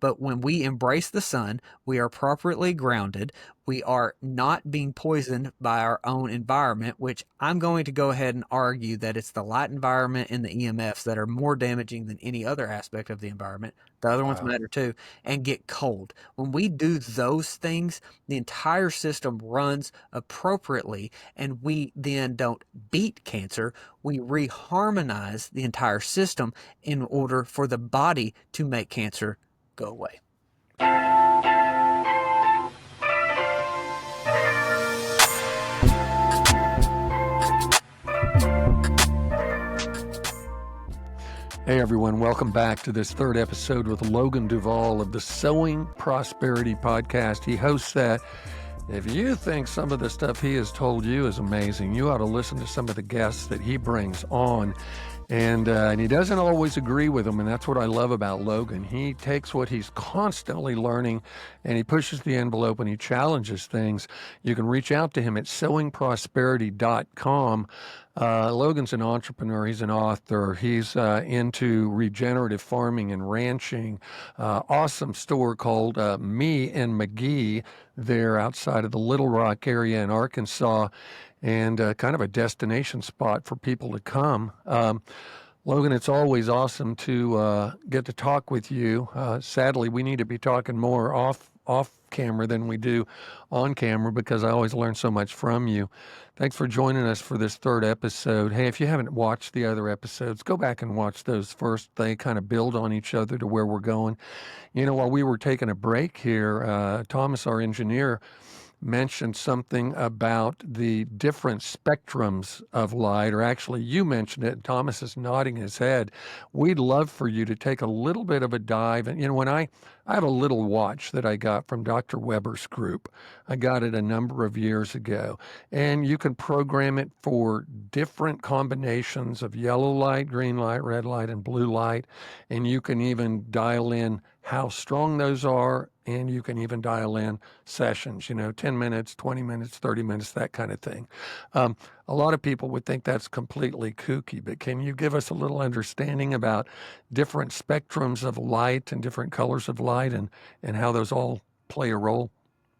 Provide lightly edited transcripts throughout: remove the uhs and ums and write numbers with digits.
But when we embrace the sun, we are properly grounded. We are not being poisoned by our own environment, which I'm going to go ahead and argue that it's the light environment and the EMFs that are more damaging than any other aspect of the environment. The other ones Wow. matter too, and get cold. When we do those things, the entire system runs appropriately, and we then don't beat cancer. We reharmonize the entire system in order for the body to make cancer go away. Hey everyone, welcome back to this third episode with Logan Duvall of the Sowing Prosperity podcast. He hosts that. If you think some of the stuff he has told you is amazing, you ought to listen to some of the guests that he brings on. And he doesn't always agree with them, and that's what I love about Logan. He takes what he's constantly learning, and he pushes the envelope, and he challenges things. You can reach out to him at sowingprosperity.com. Logan's an entrepreneur. He's an author. He's into regenerative farming and ranching. Awesome store called Me and McGee there outside of the Little Rock area in Arkansas, and kind of a destination spot for people to come. Logan, it's always awesome to get to talk with you. Sadly, we need to be talking more off camera than we do on camera because I always learn so much from you. Thanks for joining us for this third episode. Hey, if you haven't watched the other episodes, go back and watch those first. They kind of build on each other to where we're going. You know, while we were taking a break here, Thomas, our engineer, mentioned something about the different spectrums of light, or actually you mentioned it, and Thomas is nodding his head. We'd love for you to take a little bit of a dive. And, you know, when I have a little watch that I got from Dr. Weber's group. I got it a number of years ago. And you can program it for different combinations of yellow light, green light, red light, and blue light. And you can even dial in how strong those are, and you can even dial in sessions, 10 minutes, 20 minutes, 30 minutes, that kind of thing. A lot of people would think that's completely kooky, but can you give us a little understanding about different spectrums of light and different colors of light and how those all play a role?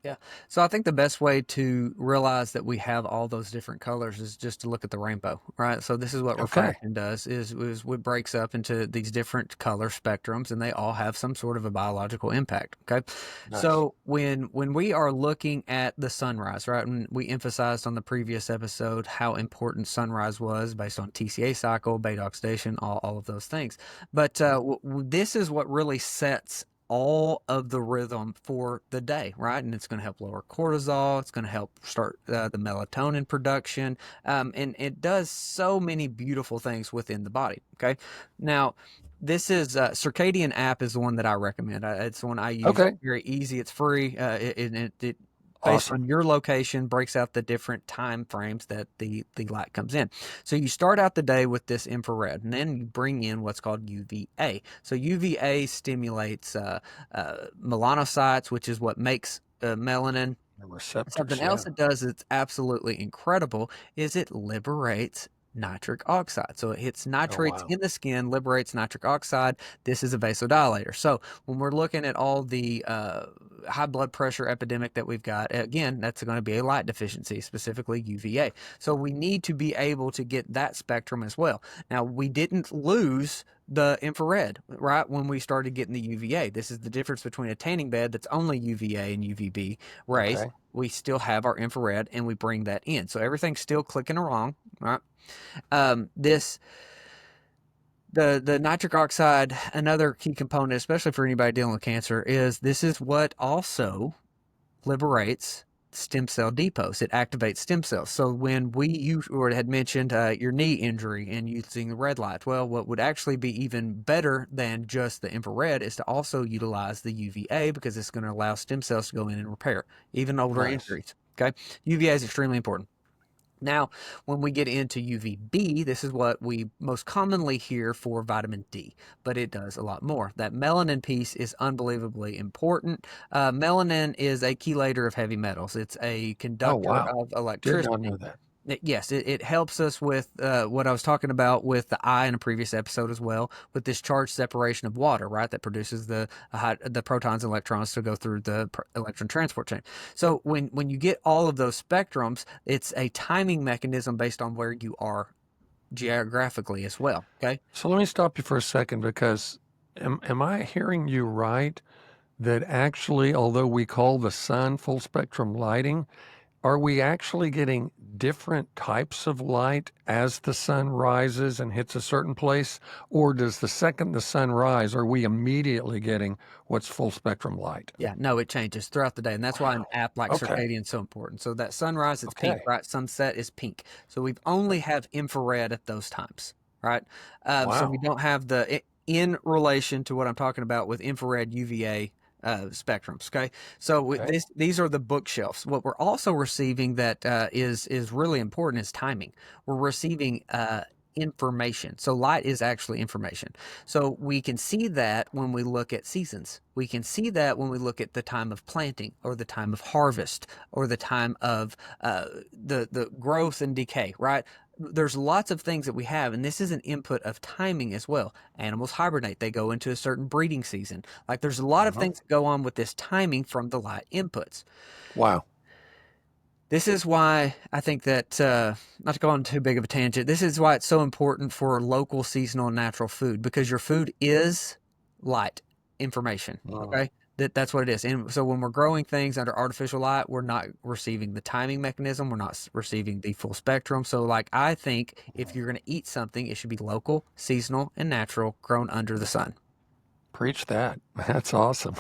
Yeah. So I think the best way to realize that we have all those different colors is just to look at the rainbow, right? So this is what Okay. refraction does is it breaks up into these different color spectrums, and they all have some sort of a biological impact. Okay. Nice. So when we are looking at the sunrise, right, and we emphasized on the previous episode how important sunrise was based on TCA cycle, beta oxidation, all of those things. But this is what really sets all of the rhythm for the day, right? And it's going to help lower cortisol. It's going to help start the melatonin production. And it does so many beautiful things within the body. Okay. Now, this is Circadian app is the one that I recommend. It's the one I use. Okay. It's very easy. It's free. It based Awesome. on your location, breaks out the different time frames that the light comes in. So you start out the day with this infrared, and then you bring in what's called UVA. So UVA stimulates melanocytes, which is what makes melanin. The receptors, Something yeah. else it does that's absolutely incredible is it liberates nitric oxide. So it hits Oh, nitrates wow. in the skin, liberates nitric oxide. This is a vasodilator. So when we're looking at all the high blood pressure epidemic that we've got, again, that's going to be a light deficiency, specifically UVA. So we need to be able to get that spectrum as well. Now, we didn't lose the infrared, right, when we started getting the UVA. This is the difference between a tanning bed that's only UVA and UVB rays. Okay. We still have our infrared, and we bring that in. So everything's still clicking along, right? This the nitric oxide, another key component, especially for anybody dealing with cancer, is this is what also liberates stem cell depots. It activates stem cells. So when you had mentioned your knee injury and using the red light, well, what would actually be even better than just the infrared is to also utilize the UVA, because it's going to allow stem cells to go in and repair even older Nice. injuries. Okay, UVA is extremely important. Now, when we get into UVB, this is what we most commonly hear for vitamin D, but it does a lot more. That melanin piece is unbelievably important. Melanin is a chelator of heavy metals. It's a Oh, conductor wow. of Did not electricity. know that. It helps us with what I was talking about with the eye in a previous episode as well, with this charge separation of water, right? That produces the protons and electrons to go through the electron transport chain. So when you get all of those spectrums, it's a timing mechanism based on where you are geographically as well. Okay. So let me stop you for a second because am I hearing you right that actually, although we call the sun full spectrum lighting, are we actually getting different types of light as the sun rises and hits a certain place? Or does the second the sun rise, are we immediately getting what's full spectrum light? Yeah, no, it changes throughout the day, and that's why an Wow. app like Okay. Circadian is so important. So that sunrise, it's pink, Okay. right? Sunset is pink. So we only have infrared at those times, right? So we Wow. don't have in relation to what I'm talking about with infrared UVA spectrums. Okay, so Okay. these are the bookshelves. What we're also receiving that is really important is timing. We're receiving information. So light is actually information. So we can see that when we look at seasons. We can see that when we look at the time of planting or the time of harvest or the time of the growth and decay, right? There's lots of things that we have, and this is an input of timing as well. Animals hibernate, they go into a certain breeding season. Like there's a lot of Uh-huh. things that go on with this timing from the light inputs. Wow. This is why I think that, not to go on too big of a tangent, this is why it's so important for local, seasonal, and natural food, because your food is light information. Mm. Okay. That's what it is. And so when we're growing things under artificial light, we're not receiving the timing mechanism. We're not receiving the full spectrum. So, like, I think if you're going to eat something, it should be local, seasonal, and natural, grown under the sun. Preach that. That's awesome.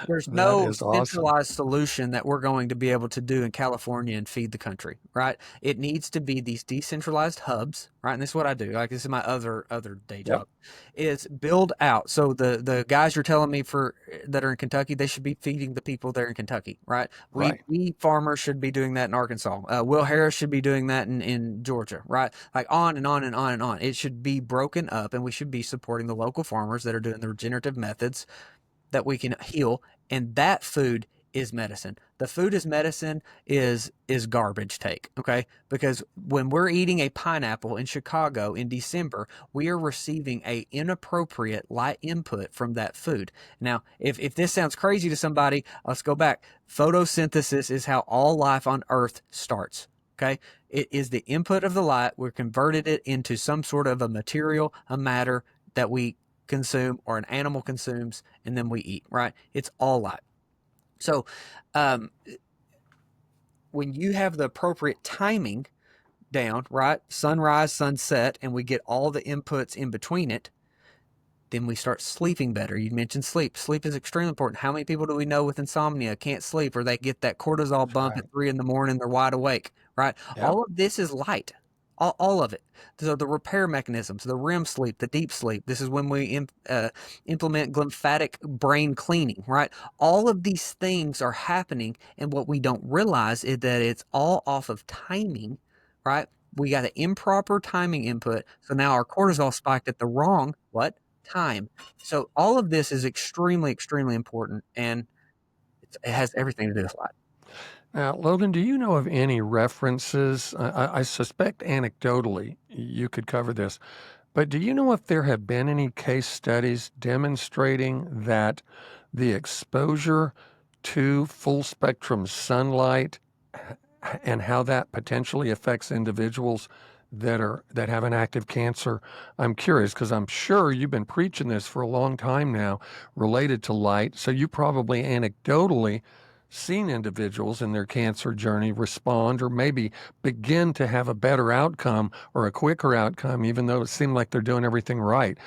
There's That no is awesome. centralized solution that we're going to be able to do in California and feed the country, right? It needs to be these decentralized hubs, right? And this is what I do. Like this is my other day Yep. job, is build out. So the guys you're telling me for that are in Kentucky, they should be feeding the people there in Kentucky, right? Right. We farmers should be doing that in Arkansas. Will Harris should be doing that in Georgia, right? Like on and on and on and on. It should be broken up, and we should be supporting the local farmers that are doing the regenerative methods that we can heal, and that food is medicine. The food is medicine is garbage take, okay? Because when we're eating a pineapple in Chicago in December, we are receiving a inappropriate light input from that food. Now, if this sounds crazy to somebody, let's go back. Photosynthesis is how all life on earth starts. Okay, it is the input of the light. We're converted it into some sort of a material, a matter that we consume or an animal consumes, and then we eat, right? It's all light. So um, when you have the appropriate timing down, right? Sunrise, sunset, and we get all the inputs in between it, then we start sleeping better. You mentioned sleep. Sleep is extremely important. How many people do we know with insomnia can't sleep, or they get that cortisol That's bump right. at 3 in the morning, they're wide awake, right? Yep. All of this is light. All of it. So the repair mechanisms, the REM sleep, the deep sleep. This is when we implement lymphatic brain cleaning, right? All of these things are happening, and what we don't realize is that it's all off of timing, right? We got an improper timing input, so now our cortisol spiked at the wrong what time. So all of this is extremely, extremely important, and it has everything to do with life. Now, Logan, do you know of any references? I suspect anecdotally you could cover this, but do you know if there have been any case studies demonstrating that the exposure to full spectrum sunlight and how that potentially affects individuals that have an active cancer? I'm curious because I'm sure you've been preaching this for a long time now related to light. So you probably anecdotally seen individuals in their cancer journey respond or maybe begin to have a better outcome or a quicker outcome, even though it seemed like they're doing everything right.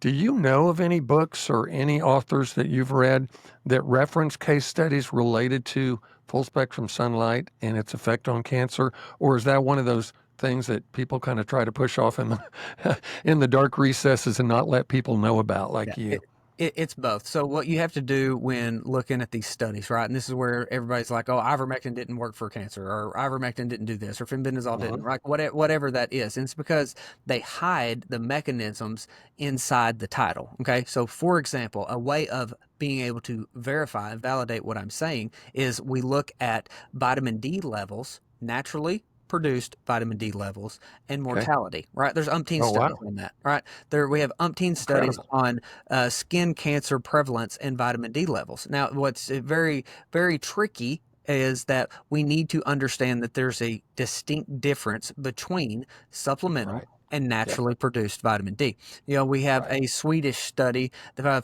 Do you know of any books or any authors that you've read that reference case studies related to full spectrum sunlight and its effect on cancer? Or is that one of those things that people kind of try to push off in the, in the dark recesses and not let people know about, Yeah, like you? it's both. So what you have to do when looking at these studies, right? And this is where everybody's like, "Oh, ivermectin didn't work for cancer, or ivermectin didn't do this, or fenbendazole didn't," Mhm. right? Whatever that is, and it's because they hide the mechanisms inside the title. Okay, so for example, a way of being able to verify and validate what I'm saying is we look at vitamin D levels naturally produced vitamin D levels and Okay. mortality, right? There's umpteen Oh, studies wow. on that, right? There we have umpteen studies Incredible. on skin cancer prevalence and vitamin D levels. Now, what's very, very tricky is that we need to understand that there's a distinct difference between supplemental Right. and Yep. naturally produced vitamin D. You know, we have Right. a Swedish study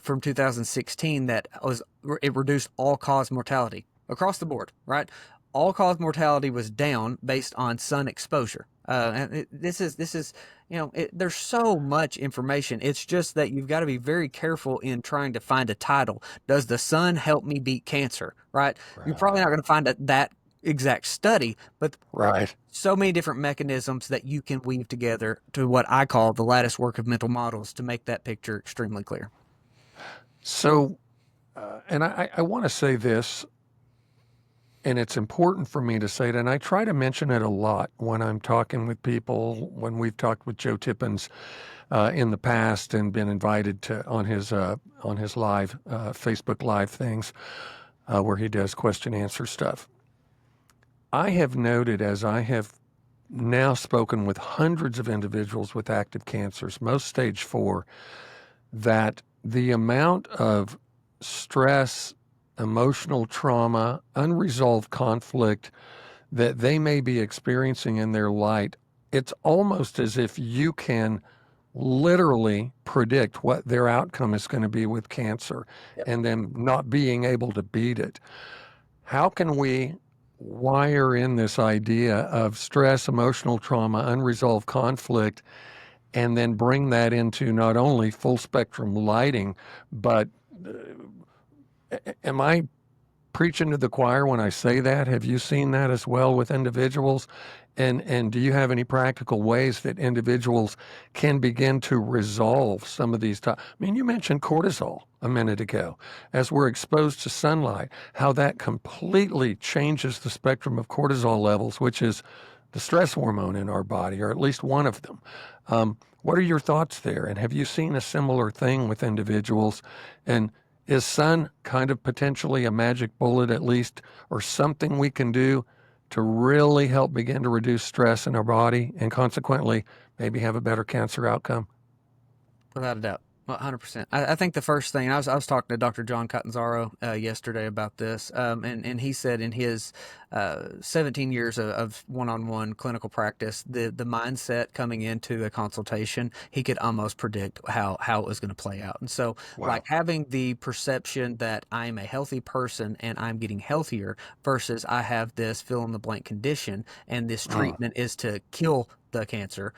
from 2016 that it reduced all-cause mortality across the board, right? All-cause mortality was down based on sun exposure. This is there's so much information. It's just that you've got to be very careful in trying to find a title. Does the sun help me beat cancer? Right? You're probably not Right. going to find that exact study, but Right. so many different mechanisms that you can weave together to what I call the lattice work of mental models to make that picture extremely clear. So, and I want to say this, and it's important for me to say it, and I try to mention it a lot when I'm talking with people, when we've talked with Joe Tippins in the past and been invited to on his live Facebook live things where he does question answer stuff. I have noted as I have now spoken with hundreds of individuals with active cancers, most stage 4, that the amount of stress, emotional trauma, unresolved conflict that they may be experiencing in their light, it's almost as if you can literally predict what their outcome is going to be with cancer Yep. and them not being able to beat it. How can we wire in this idea of stress, emotional trauma, unresolved conflict, and then bring that into not only full spectrum lighting, but am I preaching to the choir when I say that? Have you seen that as well with individuals? And do you have any practical ways that individuals can begin to resolve some of these? I mean, you mentioned cortisol a minute ago. As we're exposed to sunlight, how that completely changes the spectrum of cortisol levels, which is the stress hormone in our body, or at least one of them. What are your thoughts there? And have you seen a similar thing with individuals? And is sun kind of potentially a magic bullet, at least, or something we can do to really help begin to reduce stress in our body and consequently maybe have a better cancer outcome? Without a doubt. 100%. I think the first thing, I was talking to Dr. John Catanzaro yesterday about this, and he said in his 17 years of one-on-one clinical practice, the mindset coming into a consultation, he could almost predict how it was going to play out. And so, like Wow. having the perception that I'm a healthy person and I'm getting healthier versus I have this fill in the blank condition and this Mm. treatment is to kill the cancer.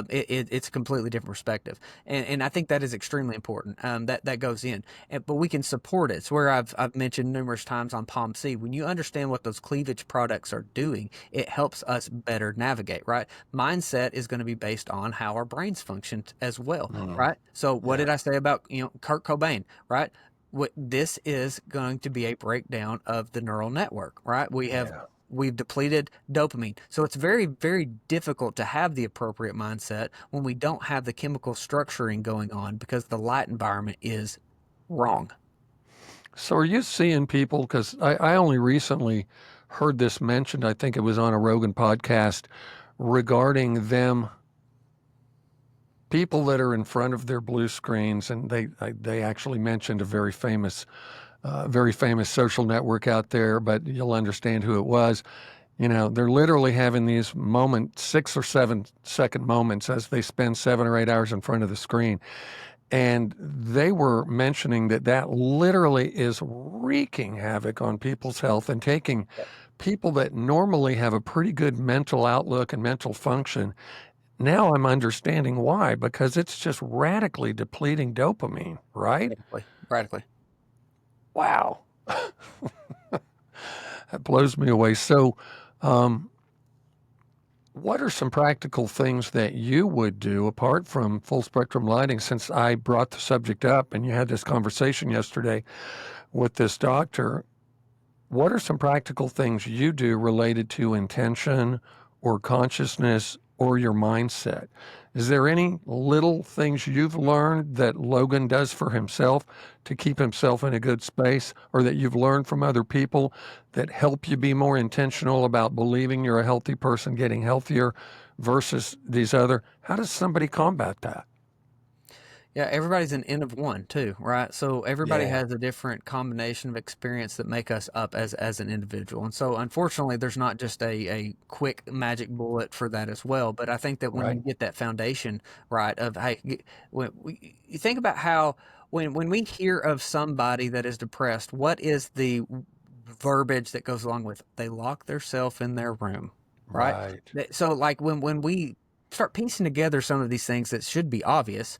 It's a completely different perspective, and I think that is extremely important. That goes in, but we can support it. It's where I've mentioned numerous times on Palm C. When you understand what those cleavage products are doing, it helps us better navigate. Right, mindset is going to be based on how our brains function as well. Mm. Right. So what Yeah. did I say about Kurt Cobain? Right. This is going to be a breakdown of the neural network. Right. Yeah. We've depleted dopamine. So it's very, very difficult to have the appropriate mindset when we don't have the chemical structuring going on because the light environment is wrong. So are you seeing people, because I only recently heard this mentioned, I think it was on a Rogan podcast, regarding them people that are in front of their blue screens, and they actually mentioned a very famous social network out there, but you'll understand who it was. You know, they're literally having these 6 or 7 second moments as they spend 7 or 8 hours in front of the screen. And they were mentioning that that literally is wreaking havoc on people's health and taking people that normally have a pretty good mental outlook and mental function. Now I'm understanding why, because it's just radically depleting dopamine, right? Radically. Radically. Wow. That blows me away. So, um, what are some practical things that you would do apart from full spectrum lighting? Since I brought the subject up and you had this conversation yesterday with this doctor, what are some practical things you do related to intention or consciousness or your mindset. Is there any little things you've learned that Logan does for himself to keep himself in a good space, or that you've learned from other people that help you be more intentional about believing you're a healthy person, getting healthier versus these other? How does somebody combat that? Yeah, everybody's an N of one too, right? So everybody Yeah, has a different combination of experience that make us up as an individual. And so unfortunately there's not just a quick magic bullet for that as well. But I think that when you right. get that foundation right of hey, when you think about how when we hear of somebody that is depressed, what is the verbiage that goes along with they lock themselves in their room, right? Right. So like when we start piecing together some of these things that should be obvious,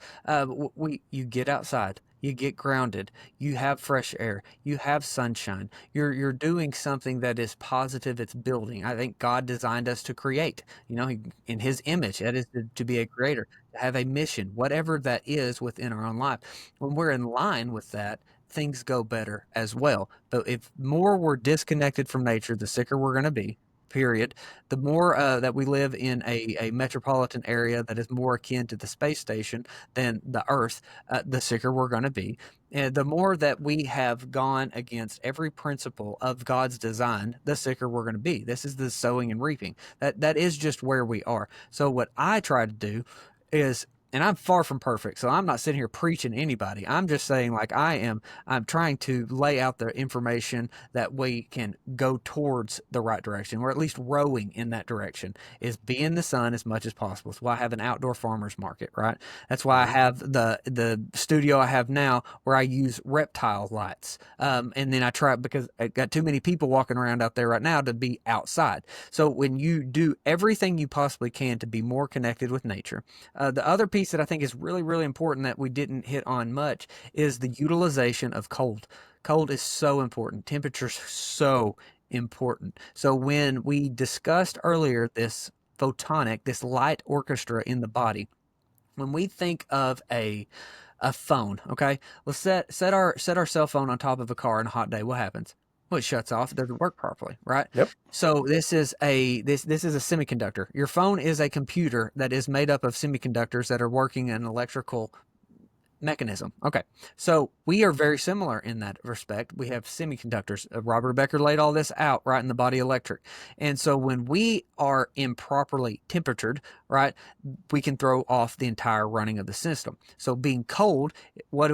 we you get outside, you get grounded, you have fresh air, you have sunshine. You're doing something that is positive. It's building. I think God designed us to create. In His image, that is to be a creator, to have a mission, whatever that is within our own life. When we're in line with that, things go better as well. But if more we're disconnected from nature, the sicker we're going to be. Period. The more that we live in a metropolitan area that is more akin to the space station than the Earth, the sicker we're going to be. And the more that we have gone against every principle of God's design, the sicker we're going to be. This is the sowing and reaping. That is just where we are. So what I try to do is, and I'm far from perfect, so I'm not sitting here preaching to anybody. I'm just saying, like, I'm trying to lay out the information that we can go towards the right direction, or at least rowing in that direction, is be in the sun as much as possible. That's why I have an outdoor farmer's market, right? That's why I Mhm. have the studio I have now where I use reptile lights. And then I try, because I got too many people walking around out there right now to be outside. So when you do everything you possibly can to be more connected with nature, the other piece that I think is really, really important that we didn't hit on much is the utilization of cold. Cold is so important. Temperature's so important. So when we discussed earlier this photonic, this light orchestra in the body, when we think of a phone, okay, let's set our cell phone on top of a car on a hot day. What happens? Well, it shuts off. It doesn't work properly, right? Yep. So this is a semiconductor. Your phone is a computer that is made up of semiconductors that are working in electrical mechanism. Okay. So we are very similar in that respect. We have semiconductors. Robert Becker laid all this out right in the body electric. And so when we are improperly temperatured, right, we can throw off the entire running of the system. So being cold, what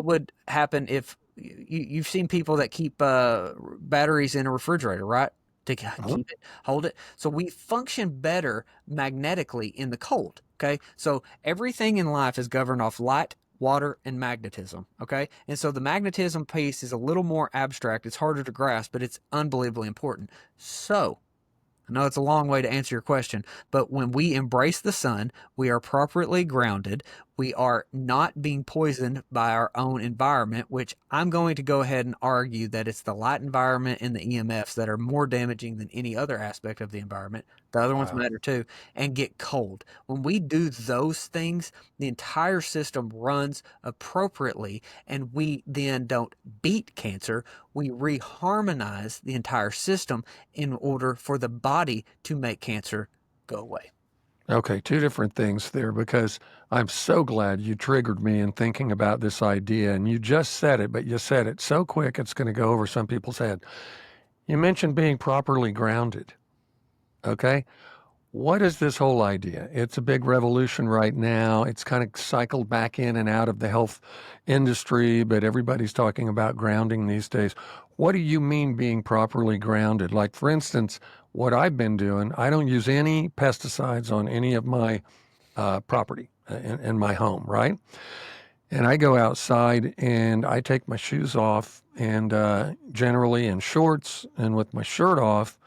would happen if you've seen people that keep batteries in a refrigerator, right? To Uh-huh. keep it, hold it. So we function better magnetically in the cold. Okay. So everything in life is governed off light, water, and magnetism. Okay. And so the magnetism piece is a little more abstract. It's harder to grasp, but it's unbelievably important. So I know it's a long way to answer your question, but when we embrace the sun, we are appropriately grounded. We are not being poisoned by our own environment, which I'm going to go ahead and argue that it's the light environment and the EMFs that are more damaging than any other aspect of the environment. The other ones Wow. matter too, and get cold. When we do those things, the entire system runs appropriately, and we then don't beat cancer. We reharmonize the entire system in order for the body to make cancer go away. Okay, two different things there because I'm so glad you triggered me in thinking about this idea. And you just said it, but you said it so quick it's going to go over some people's head. You mentioned being properly grounded. Okay. What is this whole idea? It's a big revolution right now. It's kind of cycled back in and out of the health industry, but everybody's talking about grounding these days. What do you mean being properly grounded? Like, for instance, what I've been doing, I don't use any pesticides on any of my property in my home, right? And I go outside and I take my shoes off and generally in shorts and with my shirt off,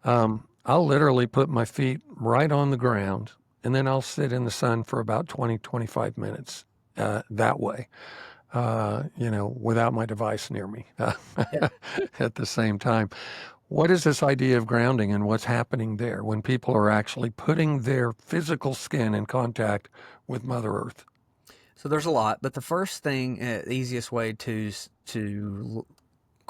I'll literally put my feet right on the ground and then I'll sit in the sun for about 20, 25 minutes that way, without my device near me Yeah. at the same time. What is this idea of grounding and what's happening there when people are actually putting their physical skin in contact with Mother Earth? So there's a lot, but the first thing, the easiest way to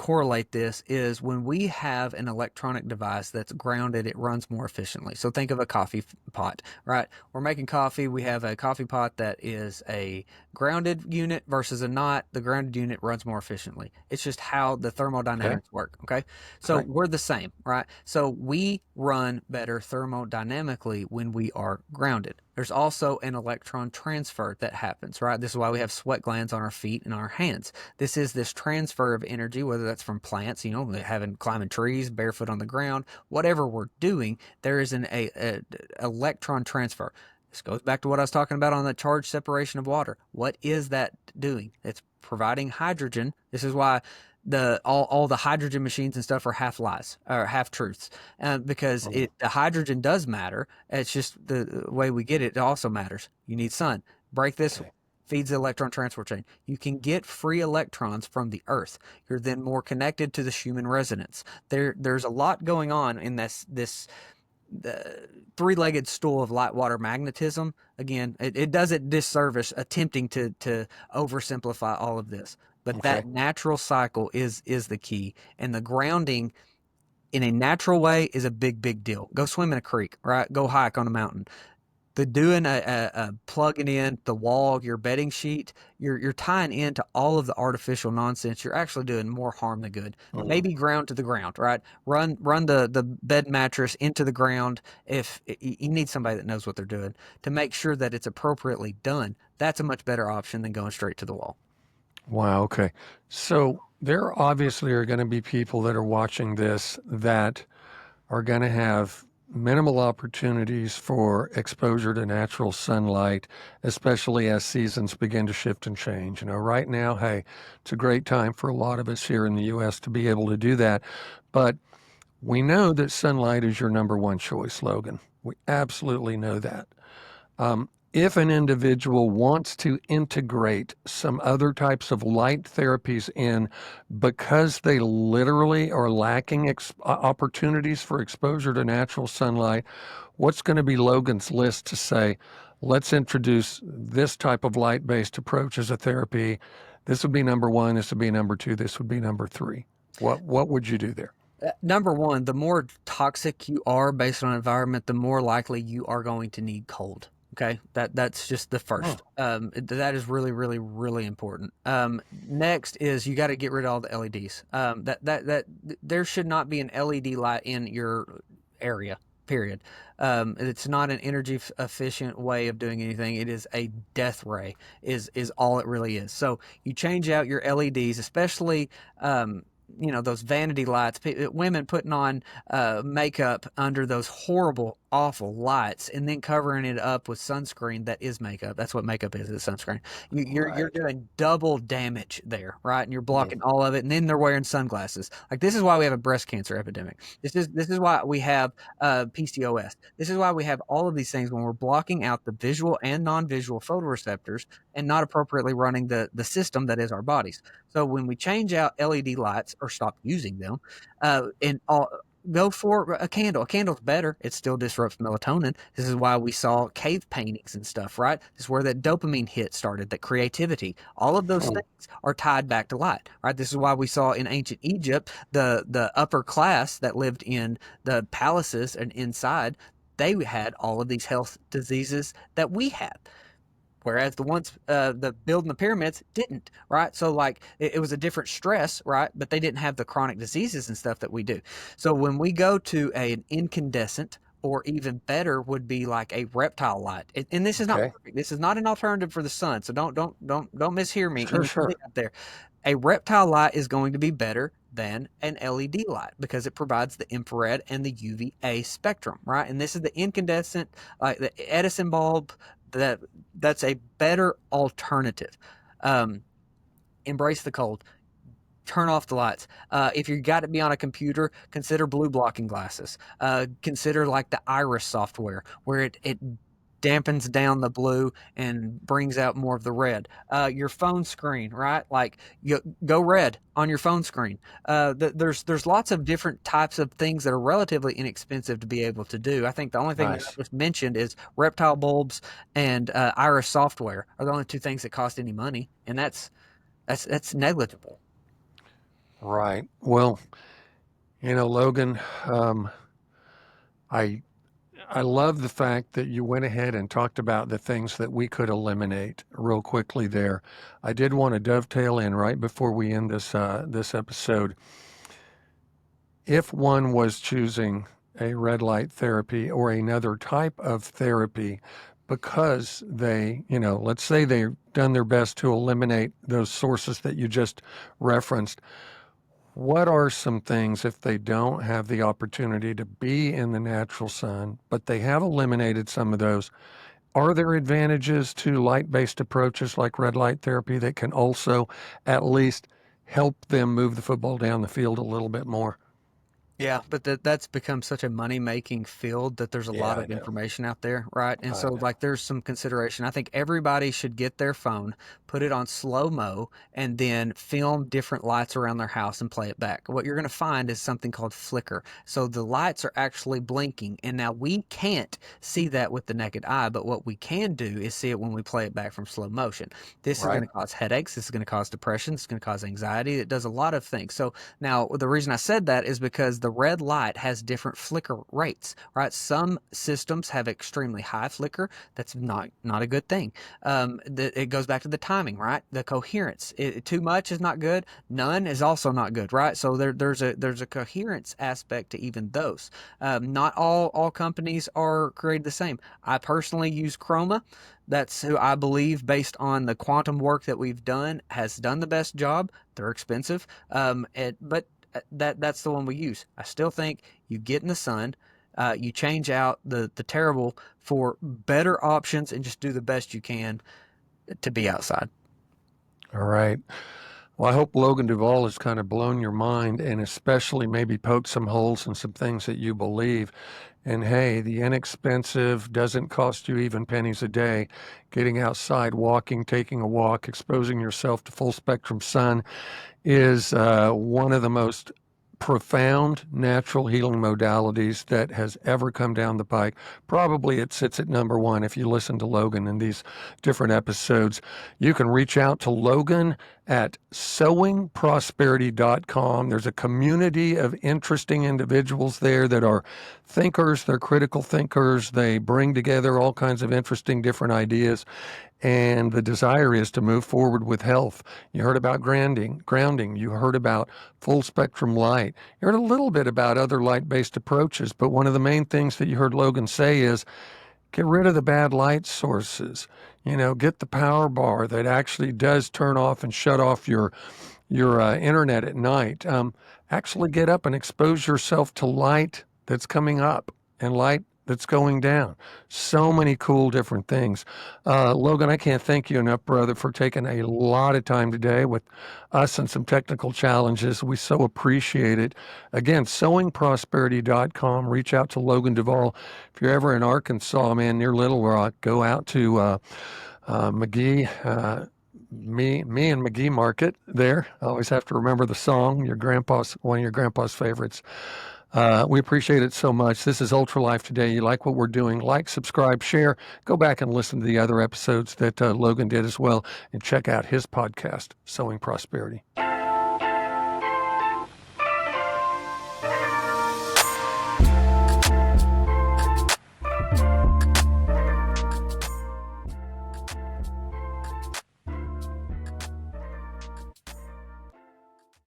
correlate this is when we have an electronic device that's grounded, it runs more efficiently. So think of a coffee pot, right? We're making coffee. We have a coffee pot that is a grounded unit versus a not. The grounded unit runs more efficiently. It's just how the Okay. thermodynamics work. Okay. So Okay. we're the same, right? So we run better thermodynamically when we are grounded. There's also an electron transfer that happens, right? This is why we have sweat glands on our feet and our hands. This is this transfer of energy, whether that's from plants, having climbing trees, barefoot on the ground, whatever we're doing, there is an electron transfer. This goes back to what I was talking about on the charge separation of water. What is that doing? It's providing hydrogen. This is why all the hydrogen machines and stuff are half lies or half truths, because Mm. the hydrogen does matter. It's just the way we get it. It also matters. You need sun. Break this, Okay. feeds the electron transfer chain. You can get free electrons from the Earth. You're then more connected to the Schumann resonance. There's a lot going on in this the three-legged stool of light water magnetism. Again, it does it disservice attempting to oversimplify all of this. But Okay. that natural cycle is the key, and the grounding in a natural way is a big deal. Go swim in a creek, right? Go hike on a mountain. The doing a plugging in the wall, your bedding sheet, you're tying into all of the artificial nonsense. You're actually doing more harm than good. Mm. Maybe ground to the ground, right? Run the bed mattress into the ground. If you need somebody that knows what they're doing to make sure that it's appropriately done, that's a much better option than going straight to the wall. Wow. Okay. So there obviously are going to be people that are watching this that are going to have minimal opportunities for exposure to natural sunlight, especially as seasons begin to shift and change. Right now, hey, it's a great time for a lot of us here in the U.S. to be able to do that. But we know that sunlight is your number one choice, Logan. We absolutely know that. If an individual wants to integrate some other types of light therapies in because they literally are lacking opportunities for exposure to natural sunlight, what's going to be Logan's list to say, let's introduce this type of light based approach as a therapy? This would be number one, this would be number two, this would be number three. What would you do there? Number one, the more toxic you are based on environment, the more likely you are going to need cold. Okay, that's just the Oh, first. That is really important. Next is you got to get rid of all the LEDs. That there should not be an LED light in your area. Period. It's not an energy efficient way of doing anything. It is a death ray. Is all it really is. So you change out your LEDs, especially those vanity lights, women putting on makeup under those horrible, awful lights, and then covering it up with sunscreen that is makeup. That's what makeup is sunscreen. You're right. doing double damage there, right? And you're Mm. blocking all of it. And then they're wearing sunglasses. Like, this is why we have a breast cancer epidemic. This is why we have PCOS. This is why we have all of these things when we're blocking out the visual and non-visual photoreceptors and not appropriately running the system that is our bodies. So when we change out LED lights or stop using them, and go for a candle. A candle's better. It still disrupts melatonin. This is why we saw cave paintings and stuff, right? This is where that dopamine hit started, that creativity. All of those Hmm. things are tied back to light, right? This is why we saw in ancient Egypt the upper class that lived in the palaces and inside, they had all of these health diseases that we have, whereas the ones the building the pyramids didn't, right? So like it was a different stress, right? But they didn't have the chronic diseases and stuff that we do. So when we go to an incandescent, or even better would be like a reptile light, and this is not Okay. perfect. This is not an alternative for the sun, so don't mishear me, Sure, anybody sure. out there. A reptile light is going to be better than an LED light because it provides the infrared and the UVA spectrum, right? And this is the incandescent, like the Edison bulb, that that's a better alternative. Um, Embrace the cold. Turn off the lights. If you got to be on a computer, consider blue blocking glasses. Consider like the Iris software, where it dampens down the blue and brings out more of the red. Your phone screen, right? Like, go red on your phone screen. There's lots of different types of things that are relatively inexpensive to be able to do. I think the only thing that I Nice. just mentioned is reptile bulbs and Iris software are the only two things that cost any money, and that's negligible. Right. Well, Logan, um, I I love the fact that you went ahead and talked about the things that we could eliminate real quickly there. I did want to dovetail in right before we end this episode. If one was choosing a red light therapy or another type of therapy because let's say they've done their best to eliminate those sources that you just referenced, what are some things if they don't have the opportunity to be in the natural sun, but they have eliminated some of those? Are there advantages to light-based approaches like red light therapy that can also at least help them move the football down the field a little bit more? Yeah, but that's become such a money-making field that there's a Yeah, lot I of know. information out there, right? And I so know. like there's some consideration. I think everybody should get their phone, put it on slow-mo, and then film different lights around their house and play it back. What you're going to find is something called flicker. So the lights are actually blinking. And now we can't see that with the naked eye, but what we can do is see it when we play it back from slow motion. This is going Right. to cause headaches, this is going to cause depression, it's going to cause anxiety. It does a lot of things. So now, the reason I said that is because the red light has different flicker rates, right? Some systems have extremely high flicker. That's not a good thing. It goes back to the timing, right? The coherence. Too much is not good. None is also not good, right? So there's a coherence aspect to even those. Not all companies are created the same. I personally use Chroma. That's who I believe, based on the quantum work that we've done, has done the best job. They're expensive, but that's the one we use. I still think you get in the sun, you change out the terrible for better options, and just do the best you can to be outside. All right. Well, I hope Logan Duvall has kind of blown your mind and especially maybe poked some holes in some things that you believe. And hey, the inexpensive doesn't cost you even pennies a day. Getting outside, walking, taking a walk, exposing yourself to full spectrum sun is one of the most profound natural healing modalities that has ever come down the pike. Probably it sits at number one if you listen to Logan in these different episodes. You can reach out to Logan at sowingprosperity.com. There's a community of interesting individuals there that are thinkers, they're critical thinkers. They bring together all kinds of interesting different ideas, and the desire is to move forward with health. You heard about grounding. You heard about full spectrum light. You heard a little bit about other light-based approaches, but one of the main things that you heard Logan say is get rid of the bad light sources. Get the power bar that actually does turn off and shut off your internet at night. Actually get up and expose yourself to light that's coming up and light that's going down. So many cool different things. Logan, I can't thank you enough, brother, for taking a lot of time today with us and some technical challenges. We so appreciate it. Again, sowingprosperity.com. Reach out to Logan Duvall. If you're ever in Arkansas, man, near Little Rock, go out to McGee. Me and McGee Market there. I always have to remember the song, one of your grandpa's favorites. We appreciate it so much. This is Ultra Life Today. You like what we're doing? Like, subscribe, share. Go back and listen to the other episodes that Logan did as well, and check out his podcast, Sowing Prosperity.